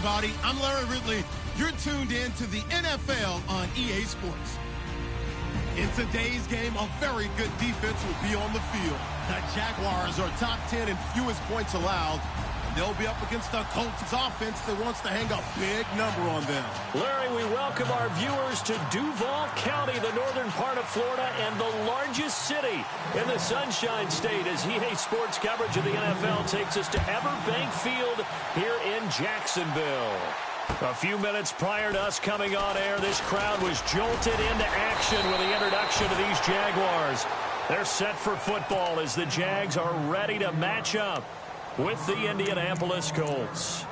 everybody. I'm Larry Ridley. You're tuned in to the NFL on EA Sports. In today's game, a very good defense will be on the field. The Jaguars are top 10 in fewest points allowed. They'll be up against the Colts offense that wants to hang a big number on them. Larry, we welcome our viewers to Duval County, the northern part of Florida, and the largest city in the Sunshine State, as EA Sports coverage of the NFL takes us to Everbank Field here in Jacksonville. A few minutes prior to us coming on air, this crowd was jolted into action with the introduction of these Jaguars. They're set for football as the Jags are ready to match up with the Indianapolis Colts.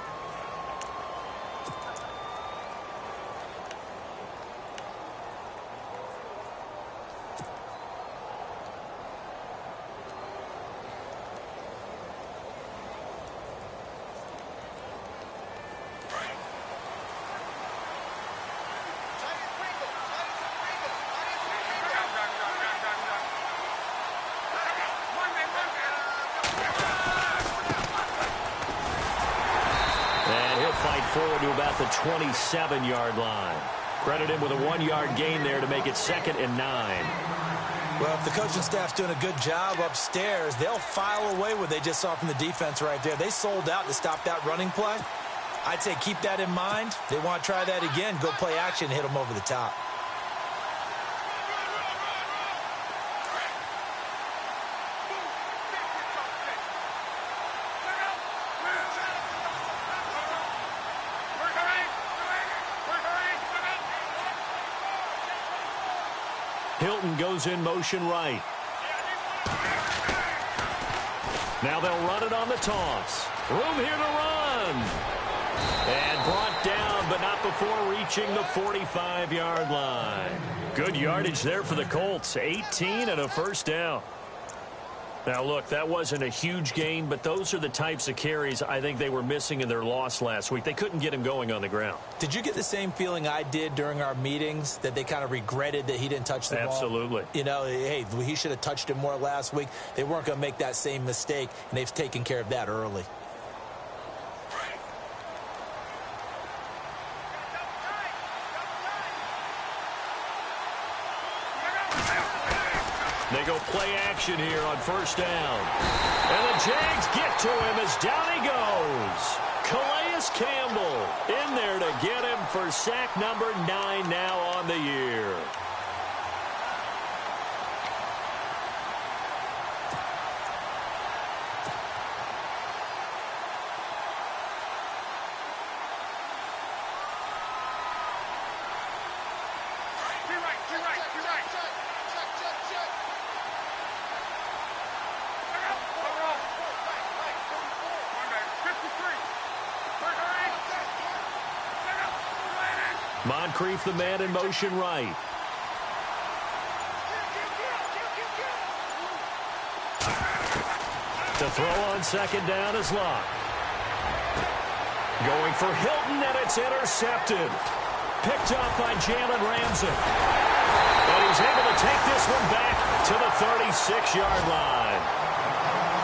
Forward to about the 27-yard line. Credit him with a 1-yard gain there to make it 2nd and 9. Well, if the coaching staff's doing a good job upstairs, they'll file away what they just saw from the defense right there. They sold out to stop that running play. I'd say keep that in mind. They want to try that again. Go play action and hit them over the top. Hilton goes in motion right. Now they'll run it on the toss. Room here to run. And brought down, but not before reaching the 45-yard line. Good yardage there for the Colts. 18 and a first down. Now, look, that wasn't a huge gain, but those are the types of carries I think they were missing in their loss last week. They couldn't get him going on the ground. Did you get the same feeling I did during our meetings, that they kind of regretted that he didn't touch the ball? Absolutely. You know, hey, he should have touched it more last week. They weren't going to make that same mistake, and they've taken care of that early. They go play action here on first down. And the Jags get to him as down he goes. Calais Campbell in there to get him for sack number 9 now on the year. Moncrief, the man in motion right. To throw on second down is Locke. Going for Hilton, and it's intercepted. Picked up by Jalen Ramsey. And he's able to take this one back to the 36-yard line.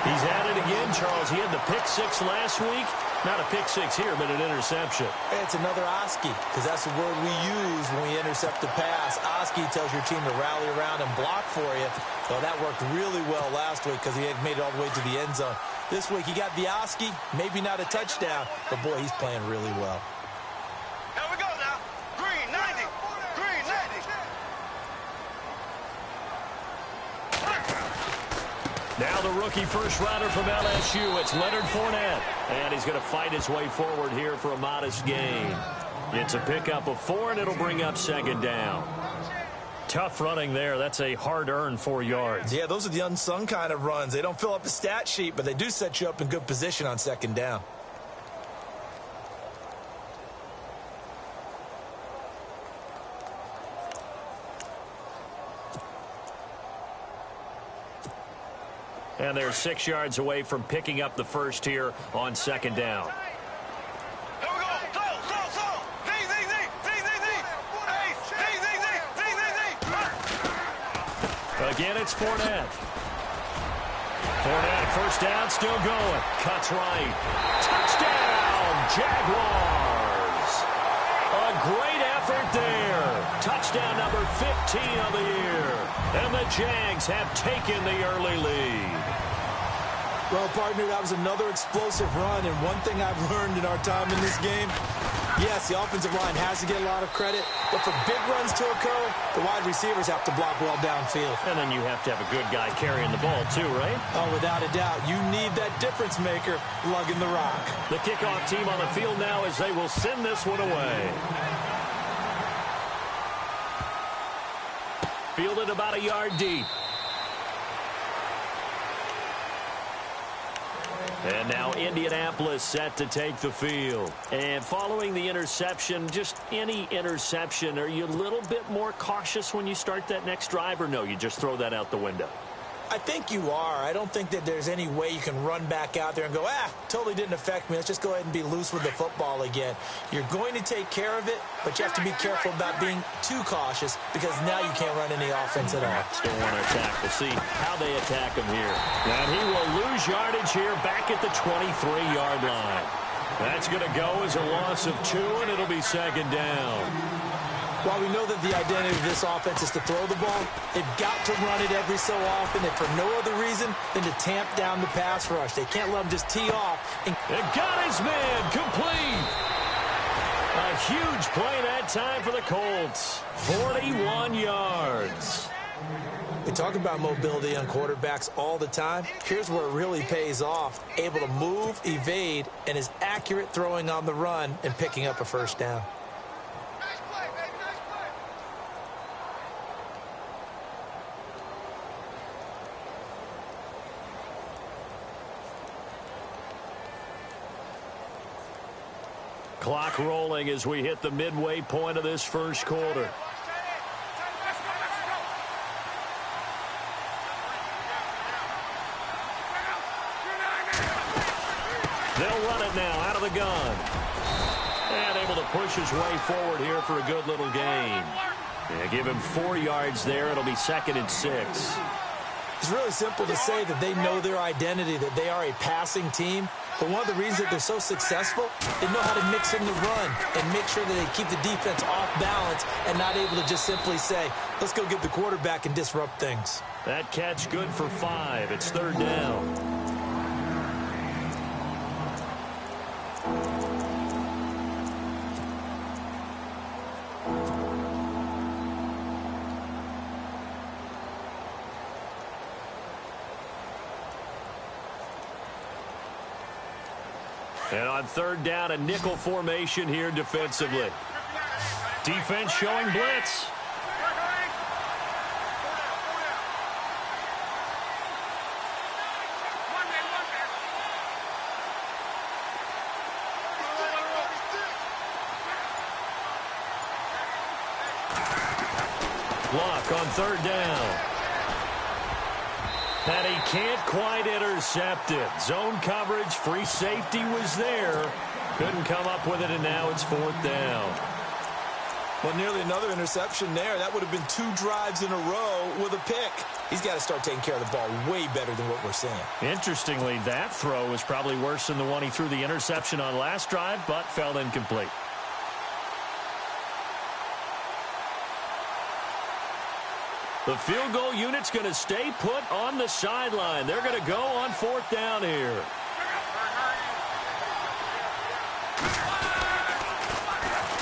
He's at it again, Charles. He had the pick 6 last week. Not a pick 6 here, but an interception. It's another Oski, because that's the word we use when we intercept the pass. Oski tells your team to rally around and block for you. So that worked really well last week because he had made it all the way to the end zone. This week he got the Oski, maybe not a touchdown, but boy, he's playing really well. Here we go now. Green 90. Green 90. Now the rookie first rounder from LSU, it's Leonard Fournette. And he's going to fight his way forward here for a modest gain. It's a pickup of 4, and it'll bring up second down. Tough running there. That's a hard-earned 4 yards. Yeah, those are the unsung kind of runs. They don't fill up the stat sheet, but they do set you up in good position on second down. And they're 6 yards away from picking up the first here on second down. Here we go. Again, it's Fournette. Fournette, first down, still going. Cuts right. Touchdown, Jaguars. touchdown number 15 of the year. And the Jags have taken the early lead. Well, partner, that was another explosive run, and one thing I've learned in our time in this game, yes, the offensive line has to get a lot of credit, but for big runs to occur, the wide receivers have to block well downfield. And then you have to have a good guy carrying the ball too, right? Oh, without a doubt. You need that difference maker lugging the rock. The kickoff team on the field now as they will send this one away. Fielded about a yard deep. And now Indianapolis set to take the field. And following the interception, just any interception, are you a little bit more cautious when you start that next drive, or no, you just throw that out the window? I think you are. I don't think that there's any way you can run back out there and go, totally didn't affect me. Let's just go ahead and be loose with the football again. You're going to take care of it, but you have to be careful about being too cautious because now you can't run any offense at all. Still want to attack. We'll see how they attack him here. And he will lose yardage here back at the 23-yard line. That's going to go as a loss of 2, and it'll be second down. While we know that the identity of this offense is to throw the ball, they've got to run it every so often, and for no other reason than to tamp down the pass rush. They can't let them just tee off. And got his man complete. A huge play that time for the Colts. 41 yards. We talk about mobility on quarterbacks all the time. Here's where it really pays off. Able to move, evade, and is accurate throwing on the run and picking up a first down. Clock rolling as we hit the midway point of this first quarter. They'll run it now out of the gun. And able to push his way forward here for a good little gain. Yeah, give him 4 yards there. It'll be 2nd and 6. It's really simple to say that they know their identity, that they are a passing team. But one of the reasons that they're so successful, they know how to mix in the run and make sure that they keep the defense off balance and not able to just simply say, let's go get the quarterback and disrupt things. That catch good for 5. It's 3rd down. And on 3rd down, a nickel formation here defensively. Defense showing blitz. Block on 3rd down. And he can't quite intercept it. Zone coverage, free safety was there. Couldn't come up with it, and now it's 4th down. Well, nearly another interception there. That would have been 2 drives in a row with a pick. He's got to start taking care of the ball way better than what we're seeing. Interestingly, that throw was probably worse than the one he threw the interception on last drive, but fell incomplete. The field goal unit's going to stay put on the sideline. They're going to go on 4th down here.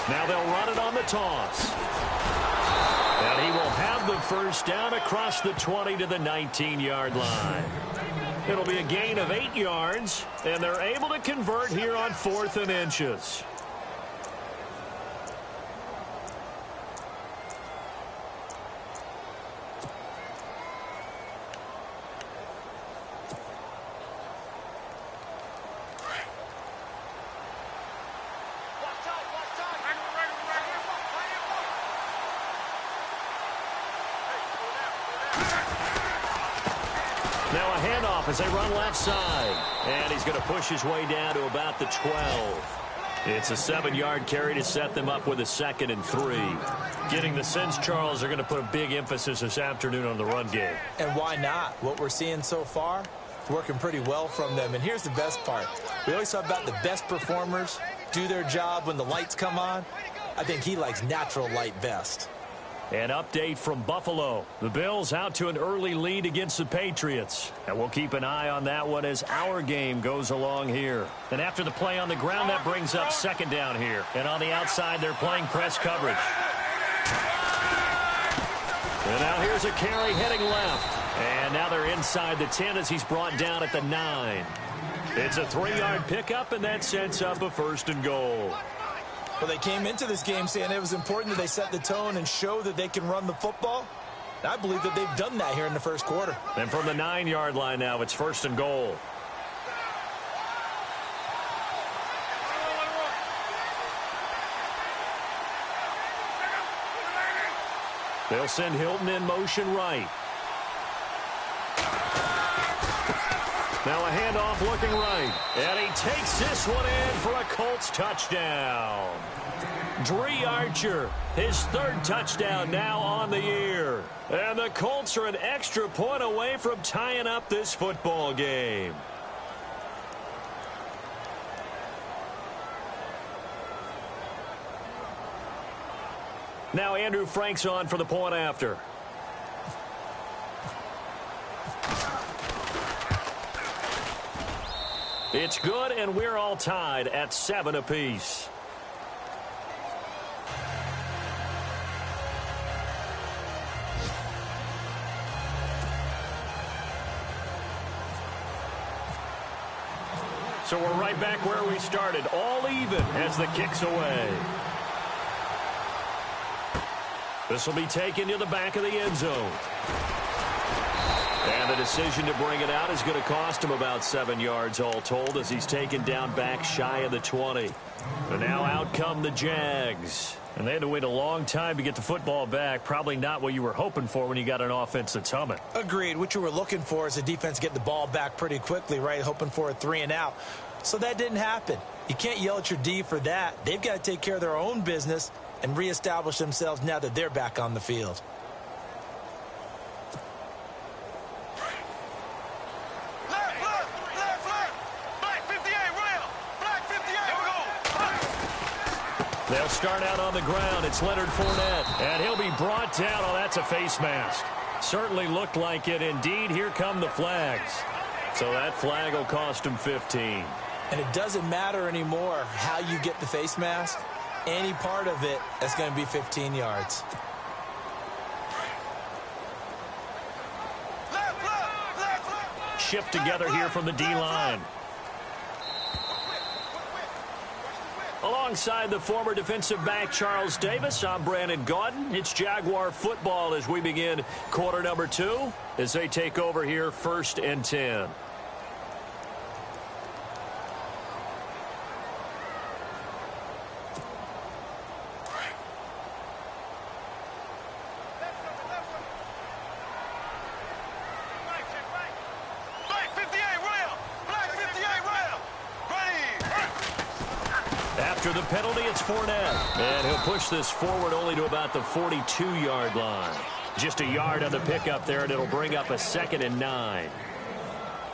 Now they'll run it on the toss. And he will have the first down across the 20 to the 19-yard line. It'll be a gain of 8 yards, and they're able to convert here on 4th and inches. Now a handoff as they run left side. And he's going to push his way down to about the 12. It's a 7-yard carry to set them up with a 2nd and 3. Getting the sense, Charles, are going to put a big emphasis this afternoon on the run game. And why not? What we're seeing so far, working pretty well from them. And here's the best part. We always talk about the best performers do their job when the lights come on. I think he likes natural light best. An update from Buffalo. The Bills out to an early lead against the Patriots. And we'll keep an eye on that one as our game goes along here. And after the play on the ground, that brings up second down here. And on the outside, they're playing press coverage. And now here's a carry heading left. And now they're inside the 10 as he's brought down at the 9. It's a 3-yard pickup, and that sets up a 1st and goal. Well, they came into this game saying it was important that they set the tone and show that they can run the football. And I believe that they've done that here in the first quarter. And from the 9-yard line now, it's 1st and goal. They'll send Hilton in motion right. Now a handoff looking right. And he takes this one in for a Colts touchdown. Dree Archer, his 3rd touchdown now on the year. And the Colts are an extra point away from tying up this football game. Now Andrew Frank's on for the point after. It's good, and we're all tied at 7 apiece. So we're right back where we started, all even as the kick's away. This will be taken to the back of the end zone. And the decision to bring it out is going to cost him about 7 yards all told as he's taken down back shy of the 20. And now out come the Jags. And they had to wait a long time to get the football back. Probably not what you were hoping for when you got an offense that's humming. Agreed. What you were looking for is the defense get the ball back pretty quickly, right? Hoping for a 3 and out. So that didn't happen. You can't yell at your D for that. They've got to take care of their own business and reestablish themselves now that they're back on the field. They'll start out on the ground. It's Leonard Fournette. And he'll be brought down. Oh, that's a face mask. Certainly looked like it. Indeed, here come the flags. So that flag will cost him 15. And it doesn't matter anymore how you get the face mask. Any part of it, that's going to be 15 yards. Shift together here from the D-line. Alongside the former defensive back Charles Davis, I'm Brandon Gaudin. It's Jaguar football as we begin quarter number 2 as they take over here 1st and 10. After the penalty, it's Fournette. And he'll push this forward only to about the 42-yard line. Just a yard on the pickup there, and it'll bring up a 2nd and 9.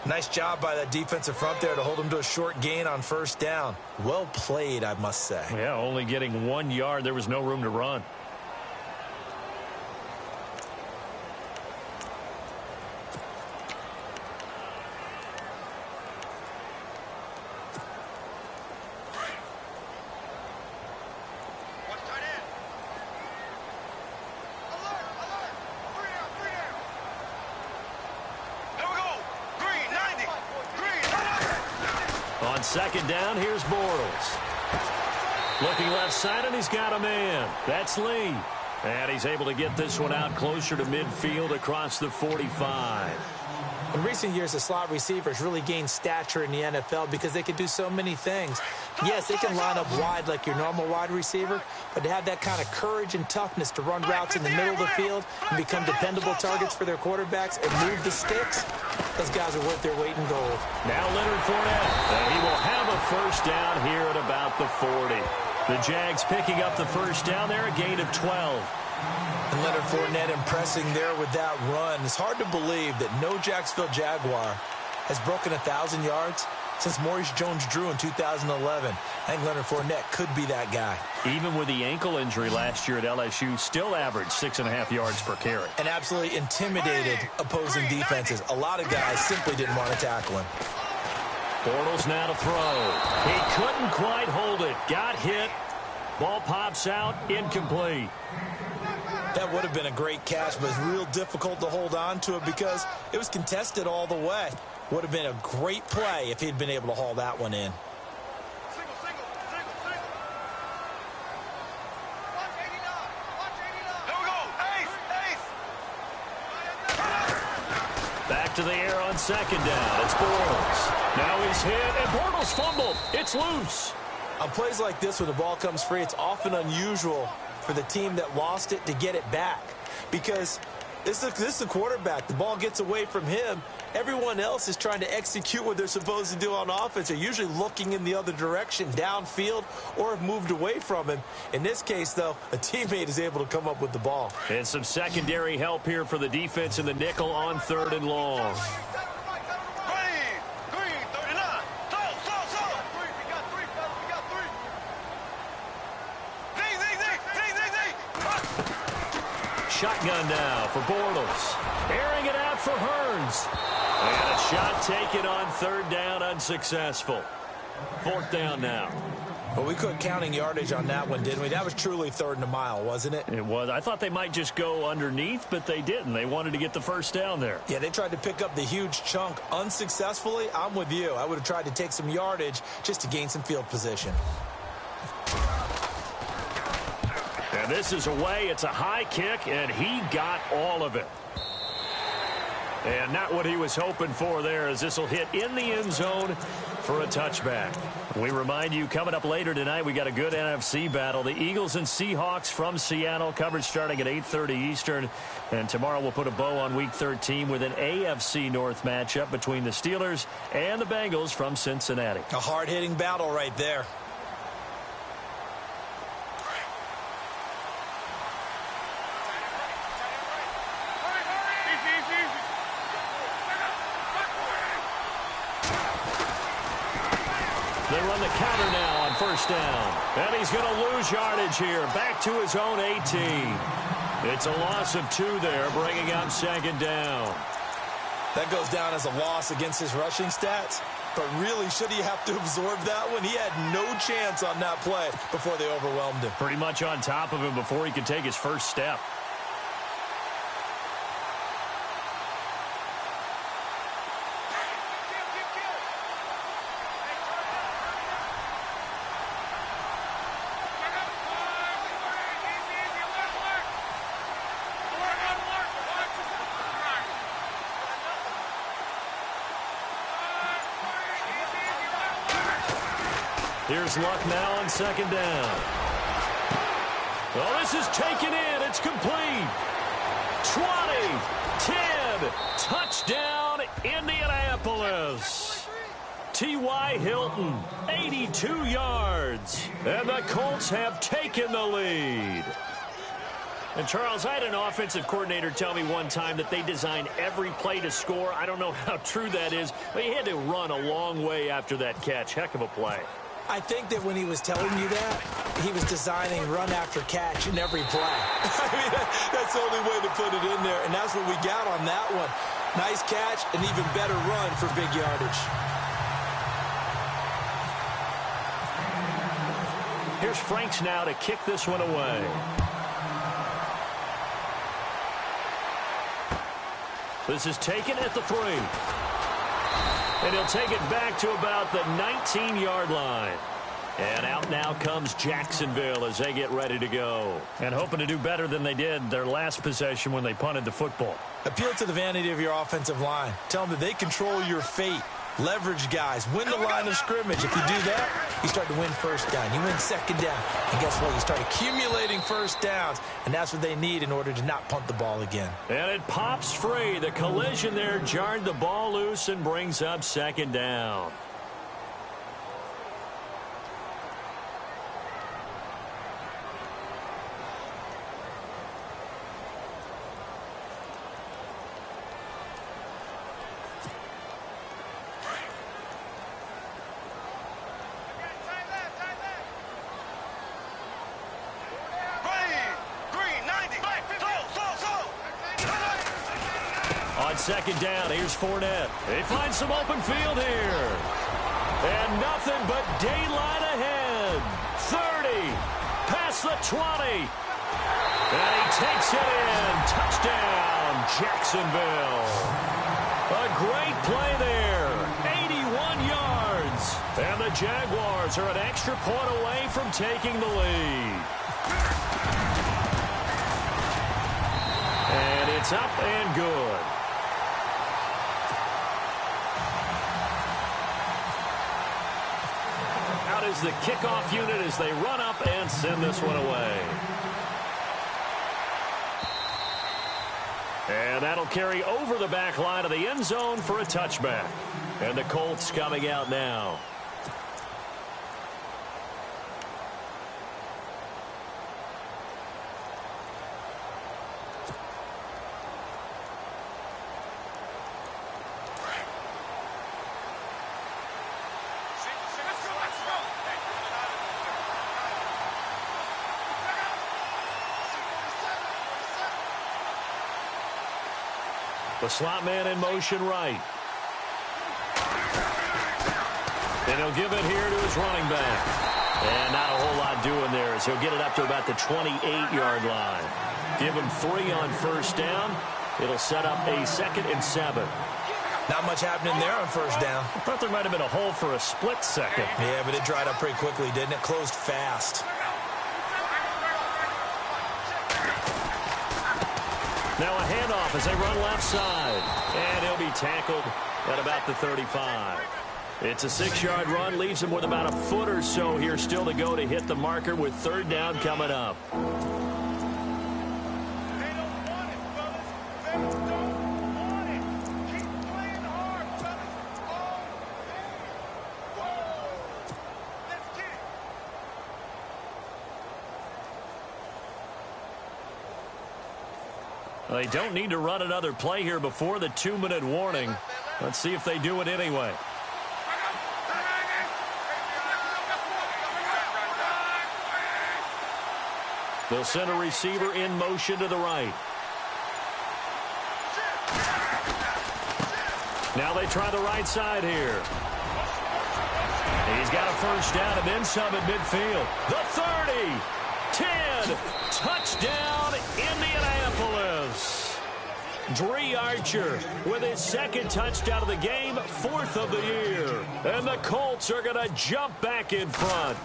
Nice job by that defensive front there to hold him to a short gain on 1st down. Well played, I must say. Yeah, only getting 1 yard. There was no room to run. On 2nd down, here's Bortles. Looking left side, and he's got a man. That's Lee. And he's able to get this one out closer to midfield across the 45. In recent years, the slot receivers really gained stature in the NFL because they can do so many things. Yes, they can line up wide like your normal wide receiver, but to have that kind of courage and toughness to run routes in the middle of the field and become dependable targets for their quarterbacks and move the sticks, those guys are worth their weight in gold. Now Leonard Fournette, and he will have a 1st down here at about the 40. The Jags picking up the 1st down there, a gain of 12. And Leonard Fournette impressing there with that run. It's hard to believe that no Jacksonville Jaguar has broken 1,000 yards since Maurice Jones-Drew in 2011. I think Leonard Fournette could be that guy. Even with the ankle injury last year at LSU, still averaged 6.5 yards per carry. And absolutely intimidated opposing defenses. A lot of guys simply didn't want to tackle him. Bortles now to throw. He couldn't quite hold it. Got hit. Ball pops out. Incomplete. That would have been a great catch, but it's real difficult to hold on to it because it was contested all the way. Would have been a great play if he'd been able to haul that one in. Back to the air on second down. It's Bortles. Now he's hit, and Bortles fumbled. It's loose. On plays like this, when the ball comes free, it's often unusual for the team that lost it to get it back. Because this is the quarterback. The ball gets away from him. Everyone else is trying to execute what they're supposed to do on offense. They're usually looking in the other direction, downfield, or have moved away from him. In this case, though, a teammate is able to come up with the ball. And some secondary help here for the defense in the nickel on 3rd and long. Shotgun now for Bortles. Airing it out for Hearns. And a shot taken on 3rd down, unsuccessful. 4th down now. Well, we quit counting yardage on that one, didn't we? That was truly 3rd and a mile, wasn't it? It was. I thought they might just go underneath, but they didn't. They wanted to get the 1st down there. Yeah, they tried to pick up the huge chunk unsuccessfully. I'm with you. I would have tried to take some yardage just to gain some field position. And this is away. It's a high kick, and he got all of it. And not what he was hoping for there, as this will hit in the end zone for a touchback. We remind you, coming up later tonight, we got a good NFC battle. The Eagles and Seahawks from Seattle, coverage starting at 8:30 Eastern. And tomorrow we'll put a bow on Week 13 with an AFC North matchup between the Steelers and the Bengals from Cincinnati. A hard-hitting battle right there. They run the counter now on 1st down. And he's going to lose yardage here. Back to his own 18. It's a loss of 2 there, bringing up 2nd down. That goes down as a loss against his rushing stats. But really, should he have to absorb that one? He had no chance on that play before they overwhelmed him. Pretty much on top of him before he could take his first step. Here's Luck now on 2nd down. Well, this is taken in. It's complete. 20, 10, touchdown, Indianapolis. T.Y. Hilton, 82 yards. And the Colts have taken the lead. And, Charles, I had an offensive coordinator tell me one time that they designed every play to score. I don't know how true that is, but he had to run a long way after that catch. Heck of a play. I think that when he was telling you that, he was designing run after catch in every play. I mean, that's the only way to put it in there, and that's what we got on that one. Nice catch, an even better run for big yardage. Here's Franks now to kick this one away. This is taken at the 3. And he'll take it back to about the 19-yard line. And out now comes Jacksonville as they get ready to go. And hoping to do better than they did their last possession when they punted the football. Appeal to the vanity of your offensive line. Tell them that they control your fate. Leverage guys. Win the line of scrimmage. If you do that, you start to win 1st down. You win 2nd down. And guess what? You start accumulating 1st downs. And that's what they need in order to not punt the ball again. And it pops free. The collision there jarred the ball loose and brings up 2nd down. second down. Here's Fournette. They find some open field here. And nothing but daylight ahead. 30. Past the 20. And he takes it in. Touchdown, Jacksonville. A great play there. 81 yards. And the Jaguars are an extra point away from taking the lead. And it's up and good. Out is the kickoff unit as they run up and send this one away. And that'll carry over the back line of the end zone for a touchback. And the Colts coming out now. The slot man in motion right. And he'll give it here to his running back. And not a whole lot doing there as he'll get it up to about the 28-yard line. Give him 3 on first down. It'll set up a 2nd and 7. Not much happening there on first down. I thought there might have been a hole for a split second. Yeah, but it dried up pretty quickly, didn't it? Closed fast. Now a handoff as they run left side. And he'll be tackled at about the 35. It's a 6-yard run. Leaves him with about a foot or so here still to go to hit the marker with 3rd down coming up. They don't need to run another play here before the 2-minute warning. Let's see if they do it anyway. They'll send a receiver in motion to the right. Now they try the right side here. He's got a first down and then some at midfield. The 30, 10, touchdown Indianapolis. Dree Archer with his 2nd touchdown of the game, 4th of the year. And the Colts are going to jump back in front.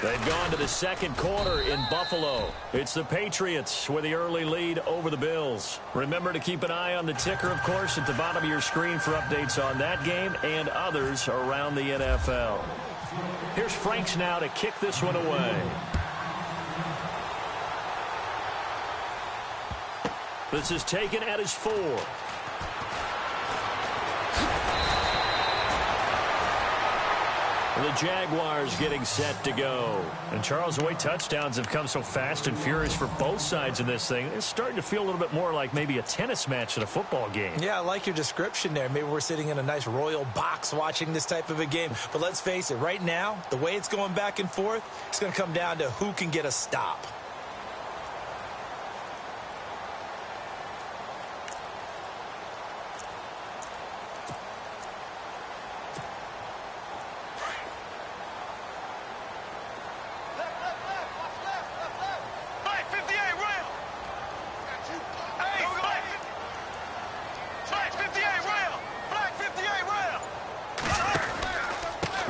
They've gone to the 2nd quarter in Buffalo. It's the Patriots with the early lead over the Bills. Remember to keep an eye on the ticker, of course, at the bottom of your screen for updates on that game and others around the NFL. Here's Franks now to kick this one away. This is taken at his 4. The Jaguars getting set to go. And Charles, the way touchdowns have come so fast and furious for both sides in this thing, it's starting to feel a little bit more like maybe a tennis match than a football game. Yeah, I like your description there. Maybe we're sitting in a nice royal box watching this type of a game. But let's face it, right now, the way it's going back and forth, it's going to come down to who can get a stop.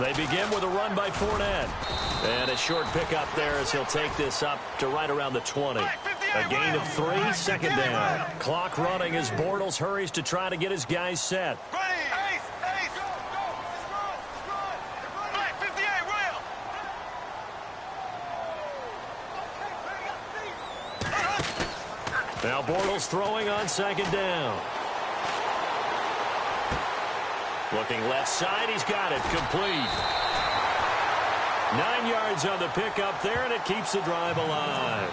They begin with a run by Fournette. And a short pickup there as he'll take this up to right around the 20. A gain of 3, 2nd down. Clock running as Bortles hurries to try to get his guys set. Now Bortles throwing on 2nd down. Looking left side, he's got it, complete. 9 yards on the pickup there, and it keeps the drive alive.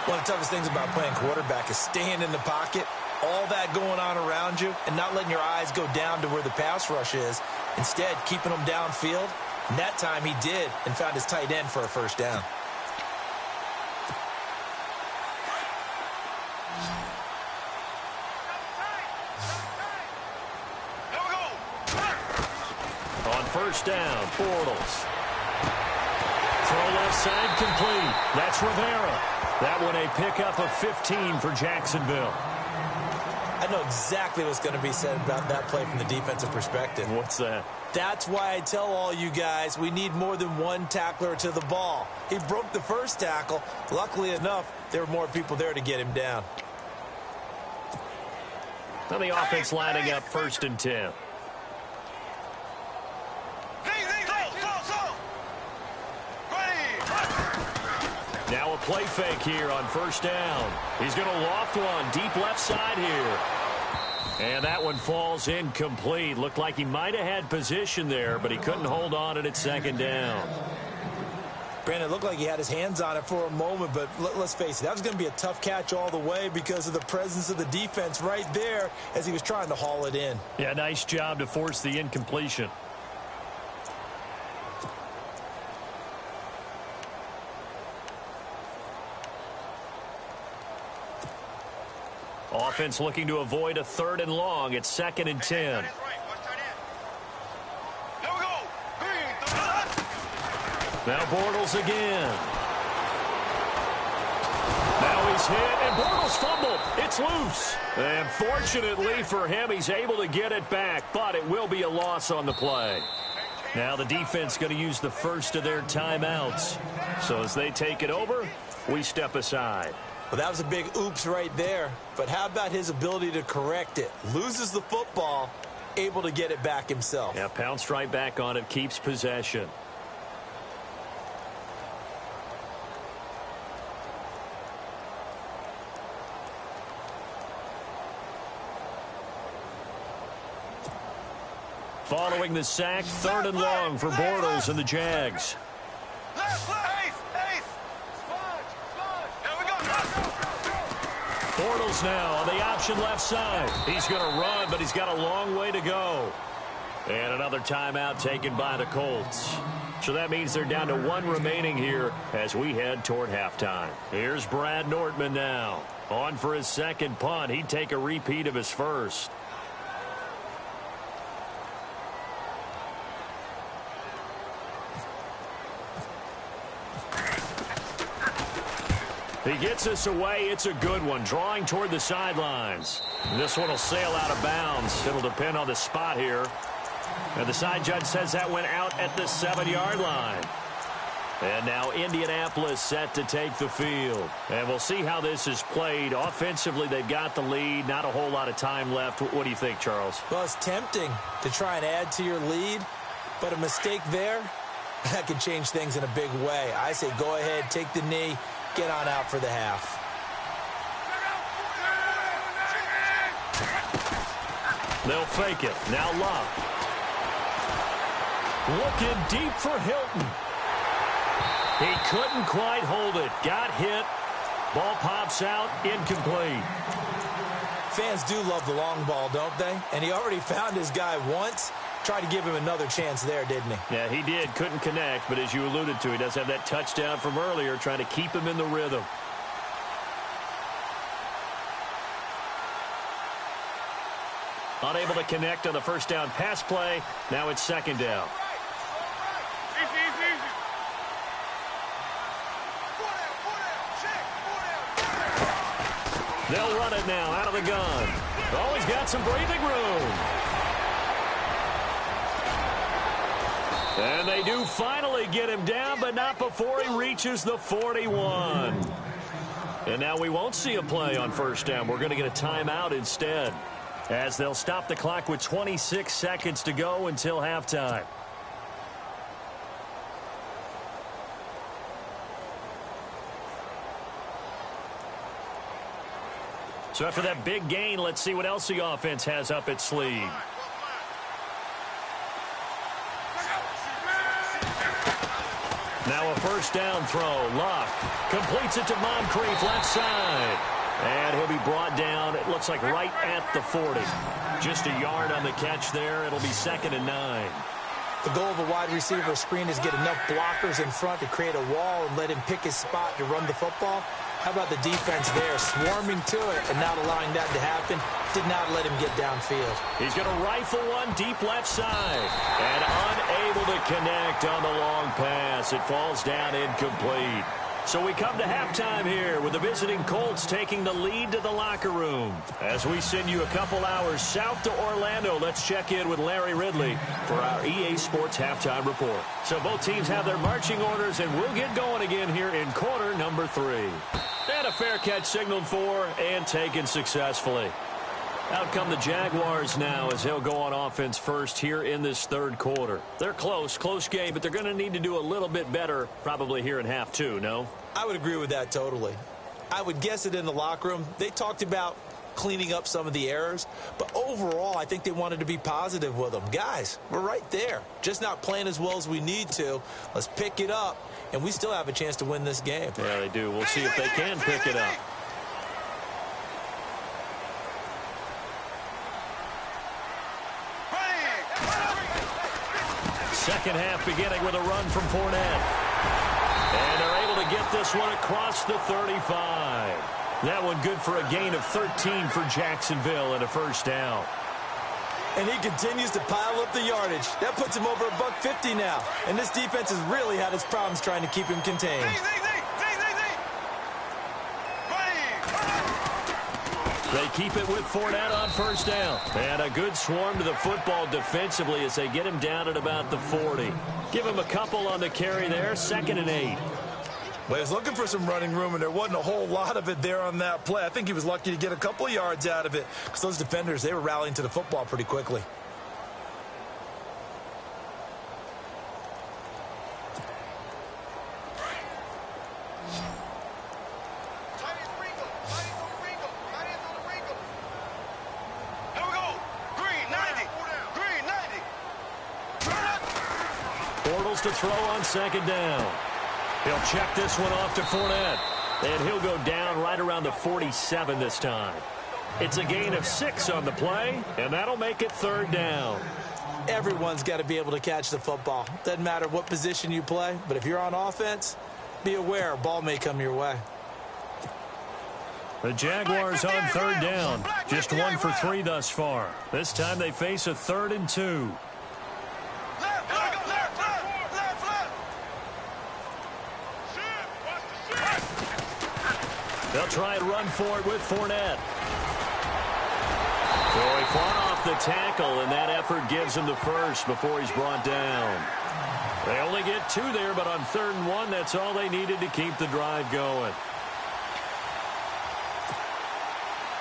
One of the toughest things about playing quarterback is staying in the pocket, all that going on around you, and not letting your eyes go down to where the pass rush is. Instead, keeping them downfield. And that time he did, and found his tight end for a first down. first down. Bortles. Throw left side complete. That's Rivera. That one a pickup of 15 for Jacksonville. I know exactly what's going to be said about that play from the defensive perspective. What's that? That's why I tell all you guys we need more than one tackler to the ball. He broke the first tackle. Luckily enough, there were more people there to get him down. Now the offense lining up 1st and 10. Now a play fake here on 1st down. He's going to loft one deep left side here. And that one falls incomplete. Looked like he might have had position there, but he couldn't hold on to it at 2nd down. Brandon, it looked like he had his hands on it for a moment, but let's face it, that was going to be a tough catch all the way because of the presence of the defense right there as he was trying to haul it in. Yeah, nice job to force the incompletion. Offense looking to avoid a 3rd and long. It's 2nd and 10. Now Bortles again. Now he's hit, and Bortles fumbled. It's loose. And fortunately for him, he's able to get it back, but it will be a loss on the play. Now the defense going to use the first of their timeouts. So as they take it over, we step aside. Well, that was a big oops right there. But how about his ability to correct it? Loses the football, able to get it back himself. Yeah, pounced right back on it, keeps possession. Following the sack, 3rd and long for Bortles and the Jags. Bortles now on the option left side. He's going to run, but he's got a long way to go. And another timeout taken by the Colts. So that means they're down to 1 remaining here as we head toward halftime. Here's Brad Nortman now. On for his 2nd punt. He'd take a repeat of his first. He gets us away. It's a good one. Drawing toward the sidelines. This one will sail out of bounds. It'll depend on the spot here. And the side judge says that went out at the 7-yard line. And now Indianapolis set to take the field. And we'll see how this is played. Offensively, they've got the lead. Not a whole lot of time left. What do you think, Charles? Well, it's tempting to try and add to your lead. But a mistake there, that could change things in a big way. I say go ahead, take the knee. Get on out for the half. They'll fake it. Now Love. Looking deep for Hilton. He couldn't quite hold it. Got hit. Ball pops out. Incomplete. Fans do love the long ball, don't they? And he already found his guy once. Tried to give him another chance there, didn't he? Yeah, he did. Couldn't connect, but as you alluded to, he does have that touchdown from earlier, trying to keep him in the rhythm. Unable to connect on the 1st down pass play. Now it's 2nd down. They'll run it now out of the gun. Oh, he's got some breathing room. And they do finally get him down, but not before he reaches the 41. And now we won't see a play on 1st down. We're going to get a timeout instead, as they'll stop the clock with 26 seconds to go until halftime. So after that big gain, let's see what else the offense has up its sleeve. Now a 1st down throw. Luck completes it to Moncrief left side. And he'll be brought down, it looks like right at the 40. Just a yard on the catch there. It'll be 2nd and 9. The goal of a wide receiver screen is get enough blockers in front to create a wall and let him pick his spot to run the football. How about the defense there, swarming to it and not allowing that to happen? Did not let him get downfield. He's going to rifle one deep left side. And unable to connect on the long pass. It falls down incomplete. So we come to halftime here with the visiting Colts taking the lead to the locker room. As we send you a couple hours south to Orlando, let's check in with Larry Ridley for our EA Sports Halftime Report. So both teams have their marching orders, and we'll get going again here in quarter number 3. And a fair catch signaled for and taken successfully. Out come the Jaguars now as they'll go on offense first here in this third quarter. They're close game, but they're going to need to do a little bit better probably here in half 2, no? I would agree with that totally. I would guess it in the locker room. They talked about cleaning up some of the errors, but overall I think they wanted to be positive with them. Guys, we're right there. Just not playing as well as we need to. Let's pick it up, and we still have a chance to win this game. Yeah, they do. We'll see if they can pick it up. Second half beginning with a run from Fournette. And they're able to get this one across the 35. That one good for a gain of 13 for Jacksonville and a first down. And he continues to pile up the yardage. That puts him over $150 now. And this defense has really had its problems trying to keep him contained. They keep it with Fournette on first down. And a good swarm to the football defensively as they get him down at about the 40. Give him a couple on the carry there, 2nd and 8. Well, he was looking for some running room, and there wasn't a whole lot of it there on that play. I think he was lucky to get a couple of yards out of it because those defenders, they were rallying to the football pretty quickly. To throw on 2nd down. He'll check this one off to Fournette. And he'll go down right around the 47 this time. It's a gain of 6 on the play, and that'll make it 3rd down. Everyone's got to be able to catch the football. Doesn't matter what position you play, but if you're on offense, be aware a ball may come your way. The Jaguars on 3rd down. Just 1 for 3 thus far. This time they face a 3rd and 2. They'll try and run for it with Fournette. So he fought off the tackle, and that effort gives him the first before he's brought down. They only get 2 there, but on 3rd and 1, that's all they needed to keep the drive going.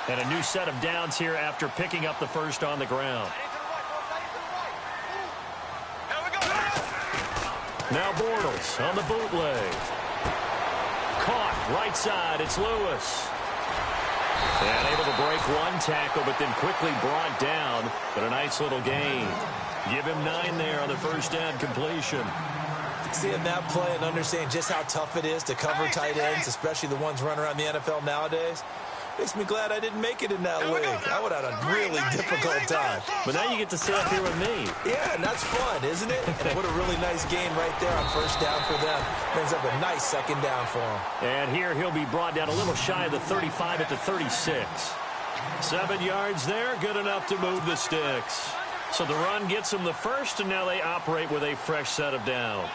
And a new set of downs here after picking up the first on the ground. Now Bortles on the bootleg. Caught right side. It's Lewis. And able to break one tackle, but then quickly brought down. But a nice little gain. Give him 9 there on the first down completion. Seeing that play and understanding just how tough it is to cover tight ends, especially the ones running around the NFL nowadays, makes me glad I didn't make it in that league. I would have had a really difficult time. But now you get to sit up here with me. Yeah, and that's fun, isn't it? And what a really nice gain right there on first down for them. Brings up a nice 2nd down for him. And here he'll be brought down a little shy of the 35 at the 36. 7 yards there, good enough to move the sticks. So the run gets them the first, and now they operate with a fresh set of downs.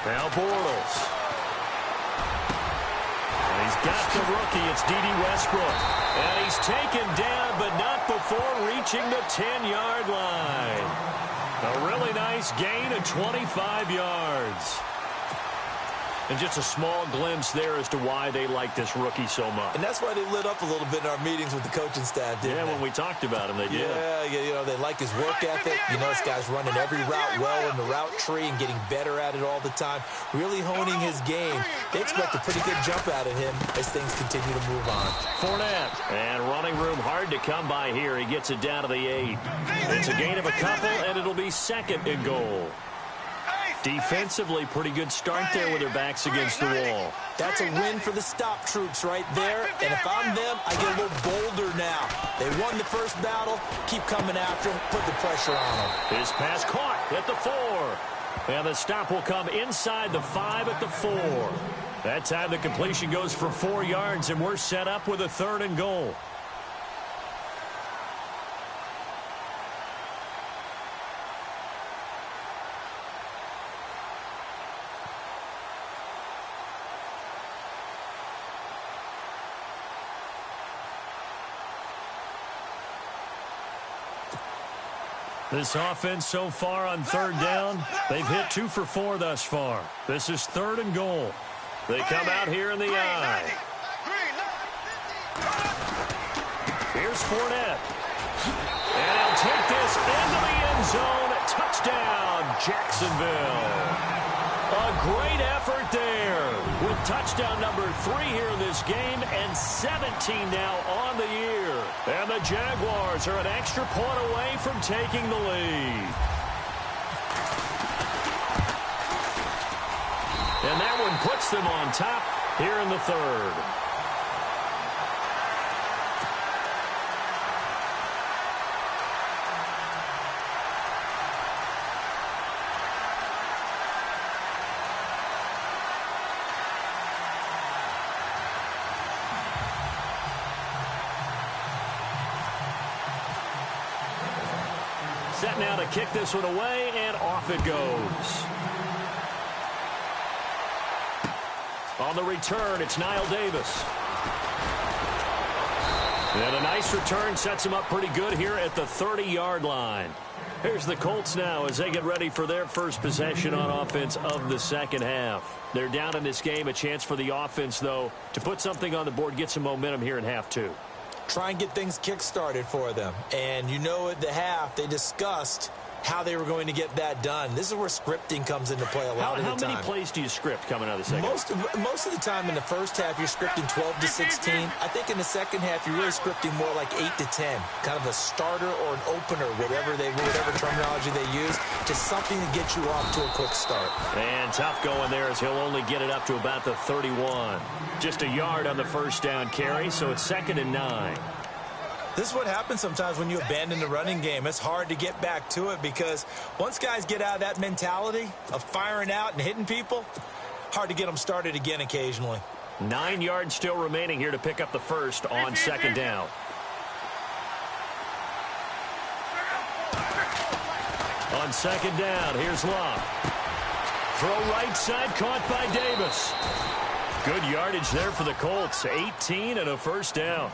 Now Bortles. And he's got the rookie. It's D.D. Westbrook. And he's taken down, but not before reaching the 10-yard line. A really nice gain of 25 yards. And just a small glimpse there as to why they like this rookie so much. And that's why they lit up a little bit in our meetings with the coaching staff, didn't they? When we talked about him, they did. Yeah, you know, they like his work ethic. You know, this guy's running every route well in the route tree and getting better at it all the time, really honing his game. They expect a pretty good jump out of him as things continue to move on. Fournette, and running room hard to come by here. He gets it down to the 8. It's a gain of a couple, and it'll be 2nd and goal. Defensively, pretty good start there with their backs against the wall. That's a win for the stop troops right there. And if I'm them, I get a little bolder now. They won the first battle. Keep coming after them. Put the pressure on them. His pass caught at the 4. And the stop will come inside the 5 at the 4. That time the completion goes for 4 yards, and we're set up with a 3rd and goal. This offense so far on 3rd down, they've hit 2 for 4 thus far. This is 3rd and goal. They come out here in the I. Here's Fournette. And he'll take this into the end zone. Touchdown, Jacksonville. A great effort there with touchdown number 3 here in this game and 17 now on the year. And the Jaguars are an extra point away from taking the lead. And that one puts them on top here in the 3rd. Set now to kick this one away, and off it goes. On the return, it's Niall Davis. And a nice return sets him up pretty good here at the 30-yard line. Here's the Colts now as they get ready for their first possession on offense of the second half. They're down in this game. A chance for the offense, though, to put something on the board, get some momentum here in half 2. Try and get things kick-started for them. And you know at the half, they discussed how they were going to get that done. This is where scripting comes into play a lot of the time. How many plays do you script coming out of the second half? Most of the time in the first half, you're scripting 12 to 16. I think in the second half, you're really scripting more like 8 to 10. Kind of a starter or an opener, whatever terminology they use, just something to get you off to a quick start. And tough going there as he'll only get it up to about the 31. Just a yard on the first down carry, so it's 2nd and 9. This is what happens sometimes when you abandon the running game. It's hard to get back to it because once guys get out of that mentality of firing out and hitting people, hard to get them started again occasionally. 9 yards still remaining here to pick up the first on 2nd down. On 2nd down, here's Love. Throw right side, caught by Davis. Good yardage there for the Colts. 18 and a first down.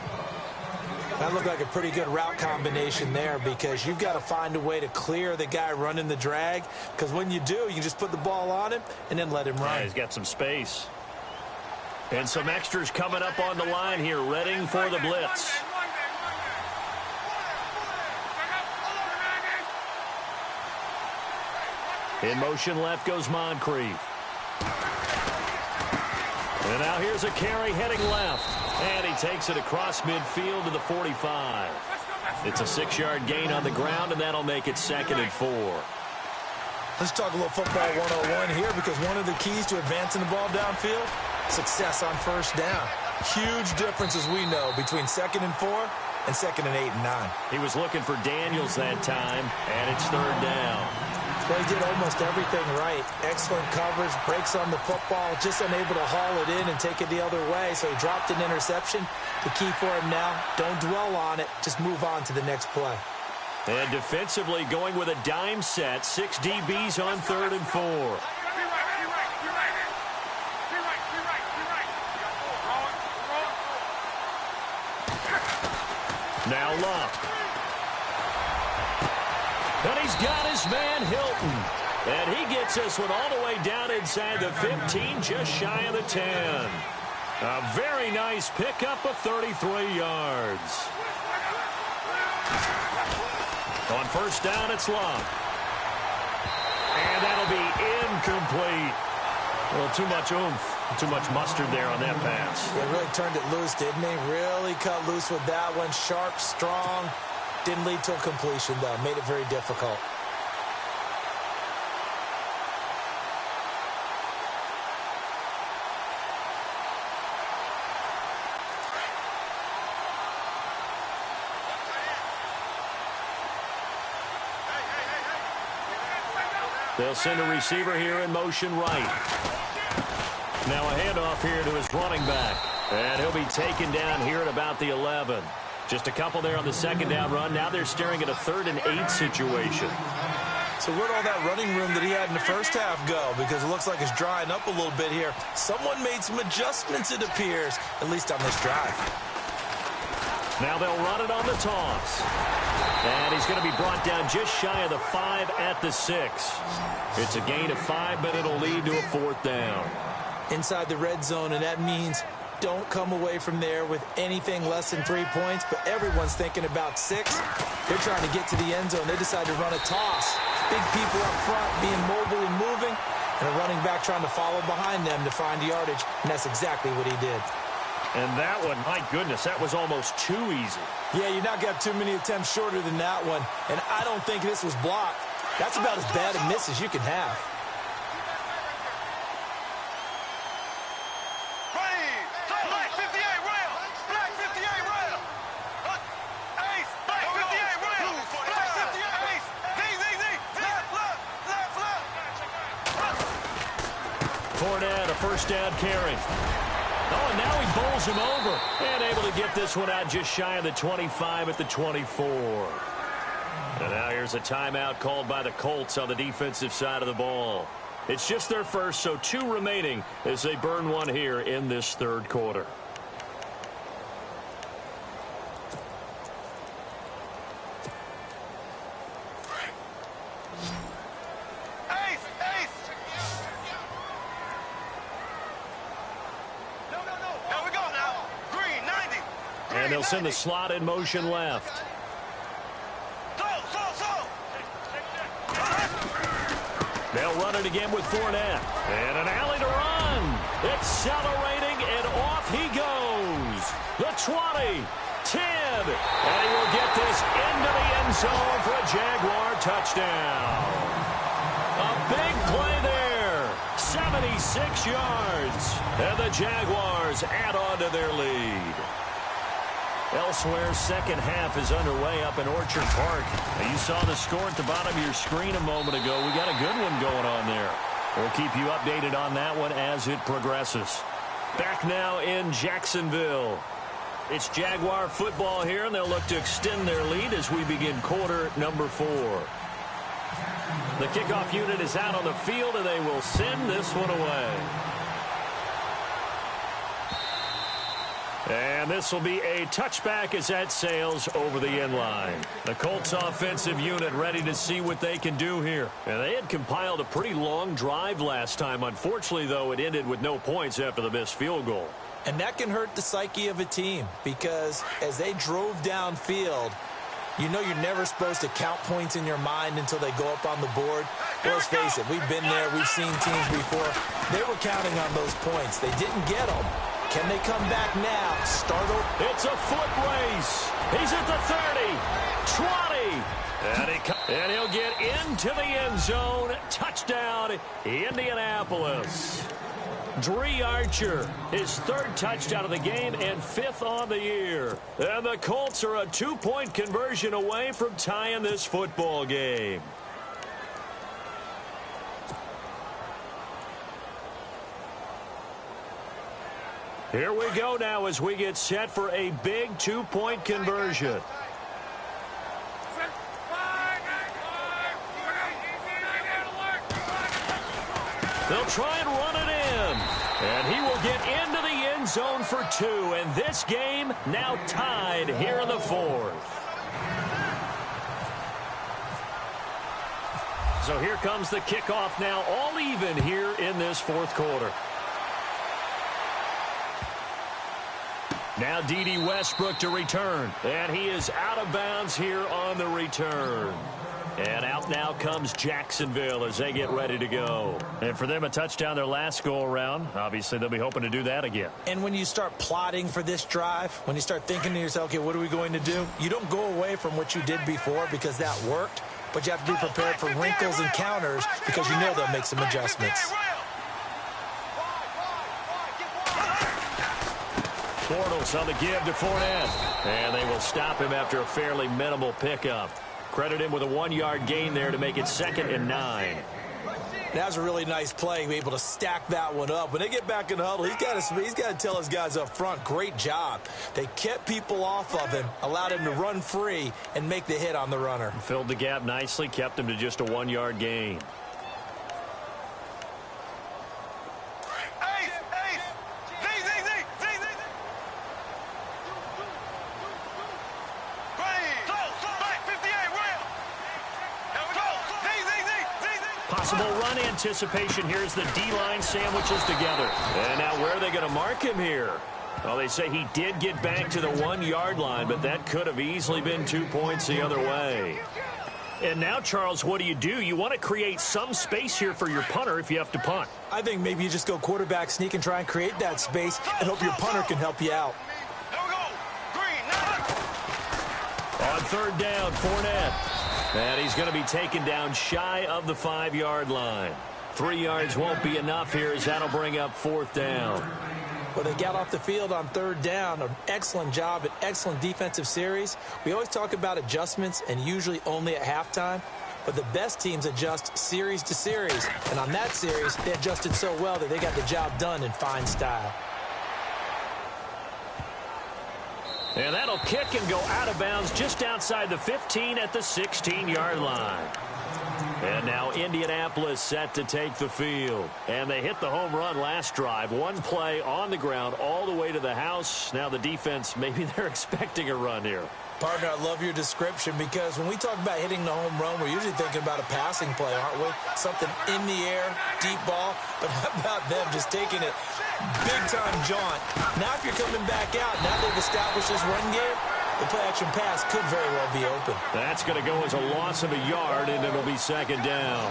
That looked like a pretty good route combination there because you've got to find a way to clear the guy running the drag, because when you do, you just put the ball on him and then let him run. Yeah, he's got some space. And some extras coming up on the line here, readying for the blitz. In motion left goes Moncrief. And now here's a carry heading left. And he takes it across midfield to the 45. It's a 6-yard gain on the ground, and that'll make it 2nd and 4. Let's talk a little football 101 here, because one of the keys to advancing the ball downfield, success on first down. Huge difference, as we know, between 2nd and 4 and 2nd and 8 and 9. He was looking for Daniels that time, and it's 3rd down. Well, he did almost everything right. Excellent coverage, breaks on the football, just unable to haul it in and take it the other way, so he dropped an interception. The key for him now, don't dwell on it, just move on to the next play. And defensively going with a dime set, 6 DBs on 3rd and 4. Now Love. And he's got his man Hilton. And he gets this one all the way down inside the 15, just shy of the 10. A very nice pickup of 33 yards. On first down, it's Love. And that'll be incomplete. Well, too much oomph, too much mustard there on that pass. He really turned it loose, didn't he? Really cut loose with that one. Sharp, strong. Didn't lead to a completion, though. Made it very difficult. They'll send a receiver here in motion right. Now a handoff here to his running back. And he'll be taken down here at about the 11. Just a couple there on the second down run. Now they're staring at a 3rd and 8 situation. So where'd all that running room that he had in the first half go? Because it looks like it's drying up a little bit here. Someone made some adjustments, it appears, at least on this drive. Now they'll run it on the toss. And he's going to be brought down just shy of the 5 at the 6. It's a gain of 5, but it'll lead to a 4th down. Inside the red zone, and that means don't come away from there with anything less than 3 points, but everyone's thinking about 6. They're trying to get to the end zone. They decide to run a toss. Big people up front being mobile and moving, and a running back trying to follow behind them to find yardage, and that's exactly what he did. And that one, my goodness, that was almost too easy. Yeah, you're not going to have too many attempts shorter than that one, and I don't think this was blocked. That's about as bad a miss as you can have. Fournette, a first down carry. Oh, and now he bowls him over. And able to get this one out just shy of the 25 at the 24. And now here's a timeout called by the Colts on the defensive side of the ball. It's just their first, so 2 remaining as they burn one here in this 3rd quarter. And they'll send the slot in motion left. They'll run it again with Fournette. And an alley to run. Accelerating, and off he goes. The 20, 10. And he will get this into the end zone for a Jaguar touchdown. A big play there. 76 yards. And the Jaguars add on to their lead. Elsewhere, second half is underway up in Orchard Park. Now, you saw the score at the bottom of your screen a moment ago. We got a good one going on there. We'll keep you updated on that one as it progresses. Back now in Jacksonville. It's Jaguar football here, and they'll look to extend their lead as we begin quarter number 4. The kickoff unit is out on the field, and they will send this one away. And this will be a touchback as that sails over the end line. The Colts offensive unit ready to see what they can do here. And they had compiled a pretty long drive last time. Unfortunately, though, it ended with no points after the missed field goal. And that can hurt the psyche of a team because as they drove downfield, you know you're never supposed to count points in your mind until they go up on the board. Well, let's face it, we've been there. We've seen teams before. They were counting on those points. They didn't get them. Can they come back now? Start over. It's a foot race. He's at the 30, 20. And he'll get into the end zone. Touchdown, Indianapolis. Dree Archer, his 3rd touchdown of the game and 5th on the year. And the Colts are a 2-point conversion away from tying this football game. Here we go now as we get set for a big 2-point conversion. They'll try and run it in. And he will get into the end zone for 2. And this game now tied here in the 4th. So here comes the kickoff now, all even here in this 4th quarter. Now D.D. Westbrook to return. And he is out of bounds here on the return. And out now comes Jacksonville as they get ready to go. And for them, a touchdown their last go-around. Obviously, they'll be hoping to do that again. And when you start plotting for this drive, when you start thinking to yourself, okay, what are we going to do? You don't go away from what you did before because that worked. But you have to be prepared for wrinkles and counters because you know they'll make some adjustments. Bortles on the give to Fournette. And they will stop him after a fairly minimal pickup. Credit him with a 1-yard gain there to make it 2nd and 9. That was a really nice play, able to stack that one up. When they get back in the huddle, he's got to tell his guys up front, great job. They kept people off of him, allowed him to run free and make the hit on the runner. Filled the gap nicely, kept him to just a 1-yard gain. Possible run anticipation. Here's the D-line sandwiches together. And now where are they going to mark him here? Well, they say he did get back to the 1-yard line, but that could have easily been 2 points the other way. And now, Charles, what do? You want to create some space here for your punter if you have to punt. I think maybe you just go quarterback sneak and try and create that space and hope your punter can help you out. On third down, Fournette. And he's going to be taken down shy of the 5-yard line. 3 yards won't be enough here as that'll bring up fourth down. Well, they got off the field on third down. An excellent job, an excellent defensive series. We always talk about adjustments and usually only at halftime. But the best teams adjust series to series. And on that series, they adjusted so well that they got the job done in fine style. And that'll kick and go out of bounds just outside the 15 at the 16-yard line. And now Indianapolis set to take the field. And they hit the home run last drive. One play on the ground all the way to the house. Now the defense, maybe they're expecting a run here. Partner, I love your description because when we talk about hitting the home run, we're usually thinking about a passing play, aren't we? Something in the air, deep ball. But how about them just taking it big-time jaunt? Now if you're coming back out, now they've established this run game, the play-action pass could very well be open. That's going to go as a loss of a yard, and it'll be second down.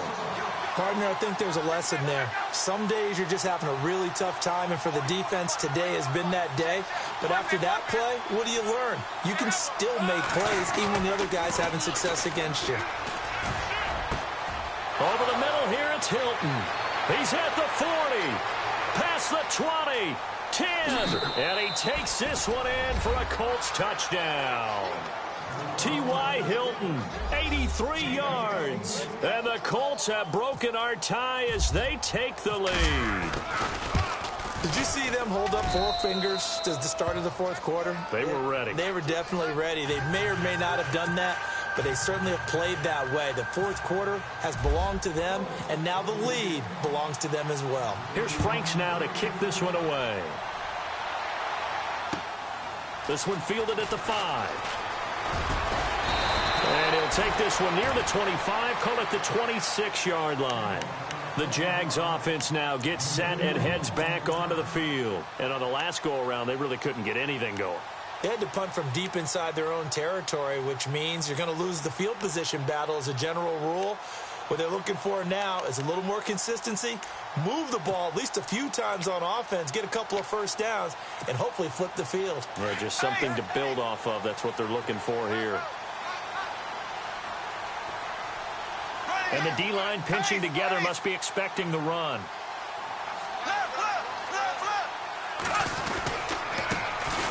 Partner, I think there's a lesson there. Some days you're just having a really tough time, and for the defense, today has been that day. But after that play, what do you learn? You can still make plays even when the other guy's having success against you. Over the middle here, it's Hilton. He's at the 40, past the 20, 10, and he takes this one in for a Colts touchdown. T.Y. Hilton, 83 yards. And the Colts have broken our tie as they take the lead. Did you see them hold up 4 fingers to the start of the fourth quarter? They were ready. They were definitely ready. They may or may not have done that, but they certainly have played that way. The fourth quarter has belonged to them, and now the lead belongs to them as well. Here's Franks now to kick this one away. This one fielded at the 5. And he'll take this one near the 25, call it the 26-yard line. The Jags offense now gets set and heads back onto the field. And on the last go-around, they really couldn't get anything going. They had to punt from deep inside their own territory, which means you're going to lose the field position battle as a general rule. What they're looking for now is a little more consistency, move the ball at least a few times on offense, get a couple of first downs, and hopefully flip the field. Or just something to build off of. That's what they're looking for here. And the D-line pinching together must be expecting the run.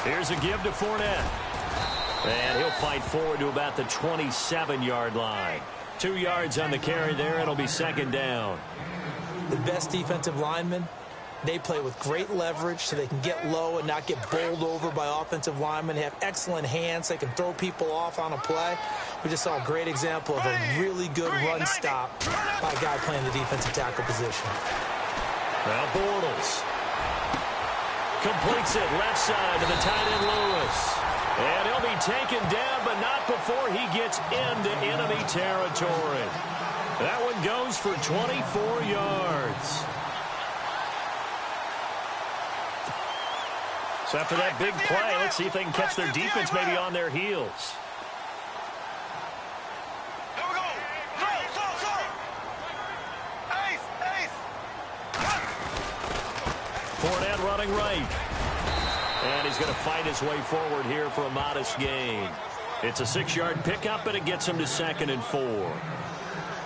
Here's a give to Fournette. And he'll fight forward to about the 27-yard line. 2 yards on the carry there. It'll be second down. The best defensive linemen, they play with great leverage so they can get low and not get bowled over by offensive linemen. They have excellent hands. They can throw people off on a play. We just saw a great example of a really good run stop by a guy playing the defensive tackle position. Now Bortles completes it left side to the tight end Lewis. And he'll be taken down, but not before he gets into enemy territory. That one goes for 24 yards. So after that big play, let's see if they can catch their defense maybe on their heels. Fournette running right. And he's going to fight his way forward here for a modest gain. It's a 6-yard pickup, and it gets him to 2nd and 4.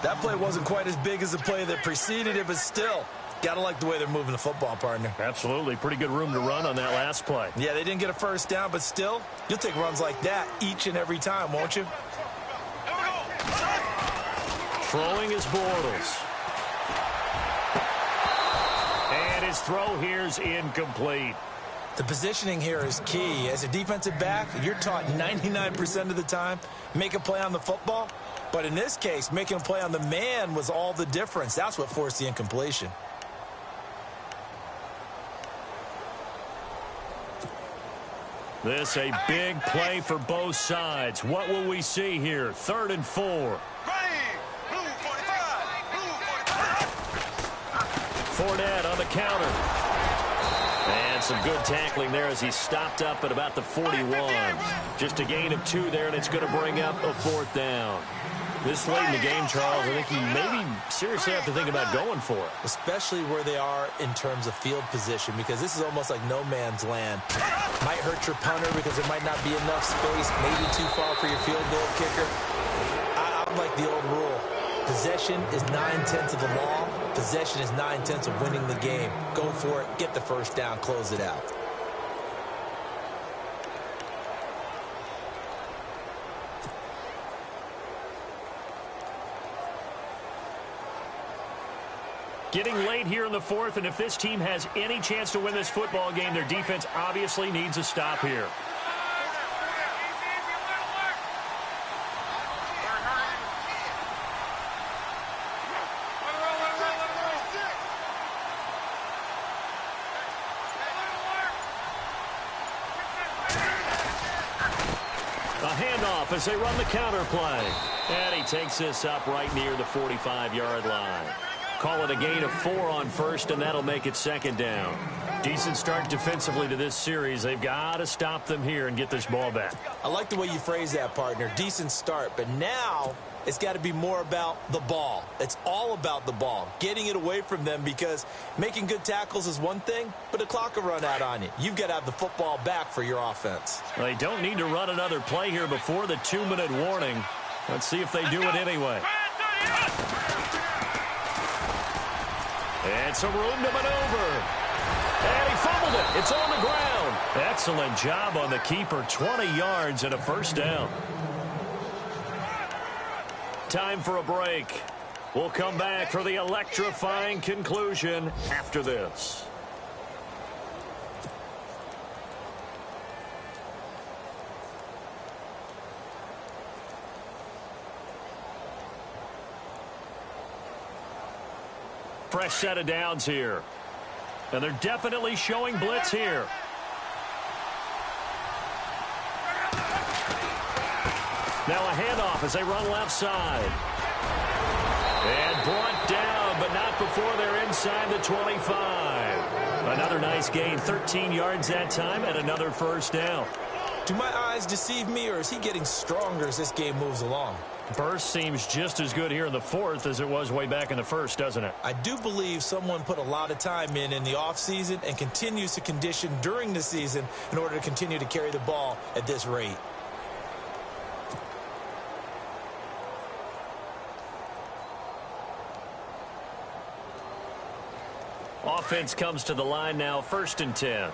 That play wasn't quite as big as the play that preceded it, but still, got to like the way they're moving the football, partner. Absolutely. Pretty good room to run on that last play. Yeah, they didn't get a first down, but still, you'll take runs like that each and every time, won't you? Throwing is Bortles. His throw here's incomplete. The positioning here is key. As a defensive back, you're taught 99% of the time, make a play on the football. But in this case, making a play on the man was all the difference. That's what forced the incompletion. This a big play for both sides. What will we see here? 3rd and 4. Blue 45. Blue 45. Fournette on the counter. And some good tackling there as he stopped up at about the 41. Just a gain of 2 there, and it's going to bring up a 4th down. This late in the game, Charles, I think you maybe seriously have to think about going for it. Especially where they are in terms of field position, because this is almost like no man's land. Might hurt your punter because there might not be enough space, maybe too far for your field goal kicker. I like the old rule. Possession is 9/10 of the law. Possession is 9/10 of winning the game. Go for it. Get the first down. Close it out. Getting late here in the 4th, and if this team has any chance to win this football game, their defense obviously needs a stop here. As they run the counter play. And he takes this up right near the 45-yard line. Call it a gain of 4 on 1st, and that'll make it 2nd down. Decent start defensively to this series. They've got to stop them here and get this ball back. I like the way you phrase that, partner. Decent start, but now it's got to be more about the ball. It's all about the ball, getting it away from them, because making good tackles is one thing, but the clock will run out on you. You've got to have the football back for your offense. Well, they don't need to run another play here before the 2-minute warning. Let's see if they do it anyway. And some room to maneuver. And he fumbled it. It's on the ground. Excellent job on the keeper. 20 yards and a 1st down. Time for a break. We'll come back for the electrifying conclusion after this. Fresh set of downs here. And they're definitely showing blitz here. Now a handoff as they run left side. And brought down, but not before they're inside the 25. Another nice gain, 13 yards that time, and another 1st down. Do my eyes deceive me, or is he getting stronger as this game moves along? Burst seems just as good here in the 4th as it was way back in the 1st, doesn't it? I do believe someone put a lot of time in the offseason and continues to condition during the season in order to continue to carry the ball at this rate. Offense comes to the line now, 1st and 10.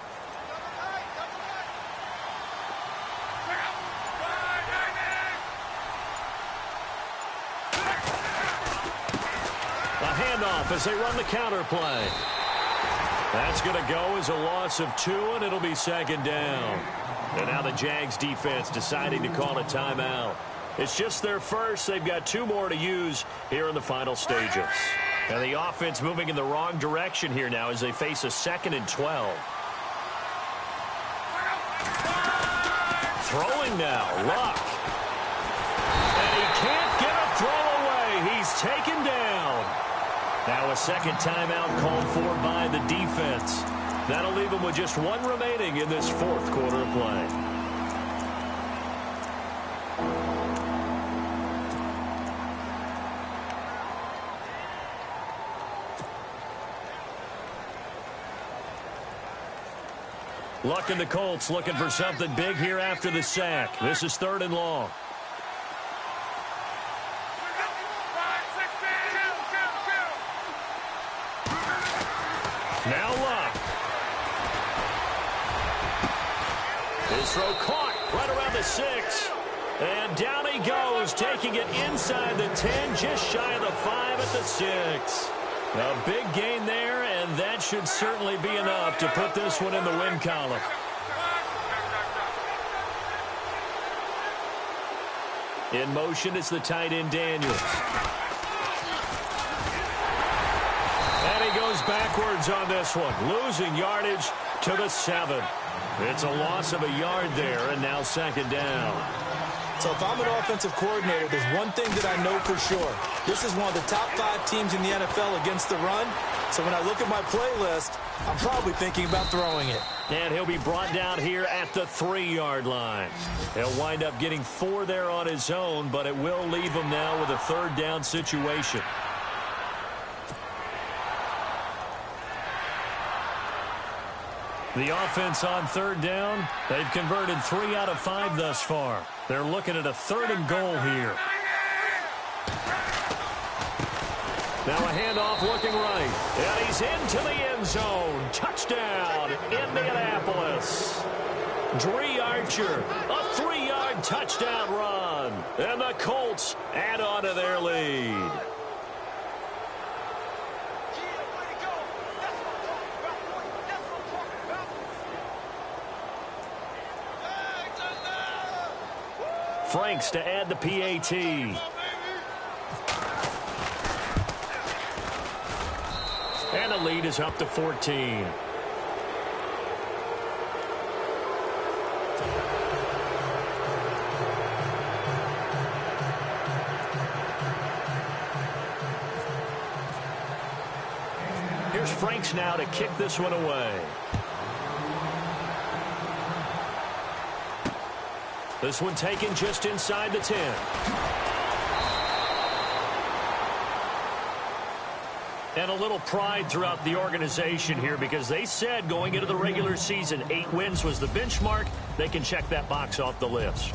A handoff as they run the counter play. That's going to go as a loss of 2, and it'll be 2nd down. And now the Jags defense deciding to call a timeout. It's just their first. They've got 2 more to use here in the final stages. And the offense moving in the wrong direction here now as they face a 2nd and 12. Throwing now, Luck. And he can't get a throw away. He's taken down. Now a 2nd timeout called for by the defense. That'll leave them with just 1 remaining in this 4th quarter of play. Luck and the Colts looking for something big here after the sack. This is 3rd and long. Now Luck. His throw caught right around the 6. And down he goes, taking it inside the 10, just shy of the 5 at the 6. A big gain there, and And that should certainly be enough to put this one in the win column. In motion is the tight end, Daniels. And he goes backwards on this one, losing yardage to the 7. It's a loss of a yard there, and now second down. So if I'm an offensive coordinator, there's one thing that I know for sure. This is one of the top 5 teams in the NFL against the run. So when I look at my playlist, I'm probably thinking about throwing it. And he'll be brought down here at the 3-yard line. He'll wind up getting 4 there on his own, but it will leave him now with a 3rd down situation. The offense on 3rd down, they've converted 3 out of 5 thus far. They're looking at a 3rd and goal here. Now a handoff looking right. And he's into the end zone. Touchdown, Indianapolis. Dree Archer, a 3-yard touchdown run. And the Colts add on to their lead. Franks to add the PAT. And the lead is up to 14. Here's Franks now to kick this one away. This one taken just inside the 10. And a little pride throughout the organization here because they said going into the regular season, 8 wins was the benchmark. They can check that box off the list.